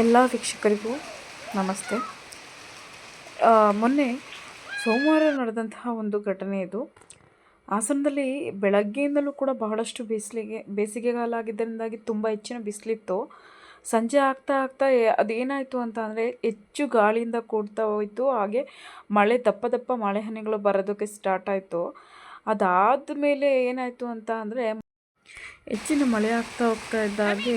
ಎಲ್ಲ ವೀಕ್ಷಕರಿಗೂ ನಮಸ್ತೆ. ಮೊನ್ನೆ ಸೋಮವಾರ ನಡೆದಂತಹ ಒಂದು ಘಟನೆ ಇದು. ಹಾಸನದಲ್ಲಿ ಬೆಳಗ್ಗೆಯಿಂದಲೂ ಕೂಡ ಬಹಳಷ್ಟು ಬೇಸಿಗೆಗಾಲ ಆಗಿದ್ದರಿಂದಾಗಿ ತುಂಬ ಹೆಚ್ಚಿನ ಬಿಸಿಲಿತ್ತು. ಸಂಜೆ ಆಗ್ತಾ ಆಗ್ತಾ ಅದೇನಾಯಿತು ಅಂತ ಅಂದರೆ ಹೆಚ್ಚು ಗಾಳಿಯಿಂದ ಕೂಡ್ತಾ ಹೋಯಿತು. ಹಾಗೆ ಮಳೆ ದಪ್ಪ ಮಳೆ ಹನಿಗಳು ಬರೋದಕ್ಕೆ ಸ್ಟಾರ್ಟ್ ಆಯಿತು. ಅದಾದ ಮೇಲೆ ಏನಾಯಿತು ಅಂತ ಅಂದರೆ ಹೆಚ್ಚಿನ ಮಳೆ ಆಗ್ತಾ ಹೋಗ್ತಾ ಇದ್ದಾಗೆ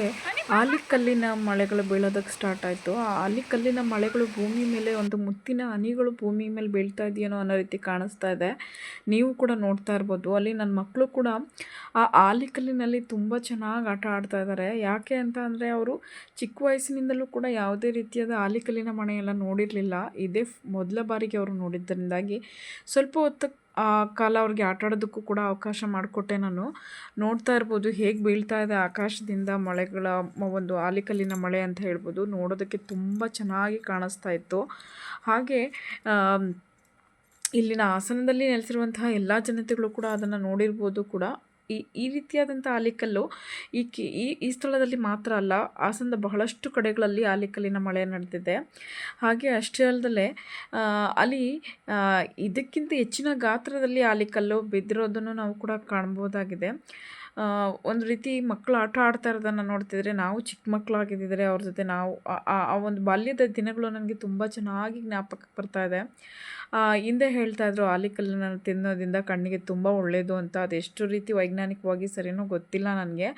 ಆಲಿಕಲ್ಲಿನ ಮಳೆಗಳು ಬೀಳೋದಕ್ಕೆ ಸ್ಟಾರ್ಟ್ ಆಯಿತು. ಆ ಆಲಿಕಲ್ಲಿನ ಮಳೆಗಳು ಭೂಮಿ ಮೇಲೆ ಒಂದು ಮುತ್ತಿನ ಹನಿಗಳು ಭೂಮಿ ಮೇಲೆ ಬೀಳ್ತಾ ಇದೆಯೇನೋ ಅನ್ನೋ ರೀತಿ ಕಾಣಿಸ್ತಾ ಇದೆ. ನೀವು ಕೂಡ ನೋಡ್ತಾ ಇರ್ಬೋದು. ಅಲ್ಲಿ ನನ್ನ ಮಕ್ಕಳು ಕೂಡ ಆ ಆಲಿಕಲ್ಲಿನಲ್ಲಿ ತುಂಬ ಚೆನ್ನಾಗಿ ಆಟ ಆಡ್ತಾ ಇದ್ದಾರೆ. ಯಾಕೆ ಅಂತ ಅಂದರೆ ಅವರು ಚಿಕ್ಕ ವಯಸ್ಸಿನಿಂದಲೂ ಕೂಡ ಯಾವುದೇ ರೀತಿಯಾದ ಆಲಿಕಲ್ಲಿನ ಮನೆಯೆಲ್ಲ ನೋಡಿರಲಿಲ್ಲ. ಇದೇ ಮೊದಲ ಬಾರಿಗೆ ಅವರು ನೋಡಿದ್ದರಿಂದಾಗಿ ಸ್ವಲ್ಪ ಹೊತ್ತು ಆ ಕಾಲ ಅವ್ರಿಗೆ ಆಟ ಆಡೋದಕ್ಕೂ ಕೂಡ ಅವಕಾಶ ಮಾಡಿಕೊಟ್ಟೆ ನಾನು. ನೋಡ್ತಾ ಇರ್ಬೋದು ಹೇಗೆ ಬೀಳ್ತಾ ಇದೆ ಆಕಾಶದಿಂದ ಮಳೆಗಳ ಒಂದು ಆಲಿಕಲ್ಲಿನ ಮಳೆ ಅಂತ ಹೇಳ್ಬೋದು. ನೋಡೋದಕ್ಕೆ ತುಂಬ ಚೆನ್ನಾಗಿ ಕಾಣಿಸ್ತಾ ಇತ್ತು. ಹಾಗೆ ಇಲ್ಲಿನ ಹಾಸನದಲ್ಲಿ ನೆಲೆಸಿರುವಂತಹ ಎಲ್ಲ ಜನತೆಗಳು ಕೂಡ ಅದನ್ನು ನೋಡಿರ್ಬೋದು ಕೂಡ. ಈ ರೀತಿಯಾದಂಥ ಆಲಿಕಲ್ಲು ಈ ಸ್ಥಳದಲ್ಲಿ ಮಾತ್ರ ಅಲ್ಲ, ಹಾಸನದ ಬಹಳಷ್ಟು ಕಡೆಗಳಲ್ಲಿ ಆಲಿಕಲ್ಲಿನ ಮಳೆ ನಡೆದಿದೆ. ಹಾಗೆ ಅಷ್ಟೇ ಅಲ್ಲದೆ ಅಲ್ಲಿ ಇದಕ್ಕಿಂತ ಹೆಚ್ಚಿನ ಗಾತ್ರದಲ್ಲಿ ಆಲಿಕಲ್ಲು ಬಿದ್ದಿರೋದನ್ನು ನಾವು ಕೂಡ ಕಾಣ್ಬೋದಾಗಿದೆ. ಒಂದು ರೀತಿ ಮಕ್ಕಳು ಆಟ ಆಡ್ತಾ ಇರೋದನ್ನು ನೋಡ್ತಿದ್ರೆ ನಾವು ಚಿಕ್ಕ ಮಕ್ಕಳಾಗಿದ್ದಿದ್ರೆ ಅವ್ರ ಜೊತೆ ನಾವು ಆ ಒಂದು ಬಾಲ್ಯದ ದಿನಗಳು ನನಗೆ ತುಂಬ ಚೆನ್ನಾಗಿ ಜ್ಞಾಪಕಕ್ಕೆ ಬರ್ತಾ ಇದೆ. ಹಿಂದೆ ಹೇಳ್ತಾ ಇದ್ರು ಆಲಿಕಲ್ಲನ್ನು ತಿನ್ನೋದ್ರಿಂದ ಕಣ್ಣಿಗೆ ತುಂಬ ಒಳ್ಳೆಯದು ಅಂತ. ಅದೆಷ್ಟು ರೀತಿ ವೈಜ್ಞಾನಿಕವಾಗಿ ಸರಿನೋ ಗೊತ್ತಿಲ್ಲ ನನಗೆ.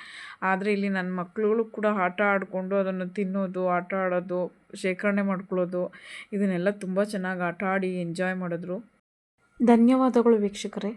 ಆದರೆ ಇಲ್ಲಿ ನನ್ನ ಮಕ್ಕಳುಗಳು ಕೂಡ ಆಟ ಆಡಿಕೊಂಡು ಅದನ್ನು ತಿನ್ನೋದು, ಆಟ ಆಡೋದು, ಶೇಖರಣೆ ಮಾಡ್ಕೊಳ್ಳೋದು, ಇದನ್ನೆಲ್ಲ ತುಂಬ ಚೆನ್ನಾಗಿ ಆಟ ಆಡಿ ಎಂಜಾಯ್ ಮಾಡಿದ್ರು. ಧನ್ಯವಾದಗಳು ವೀಕ್ಷಕರೇ.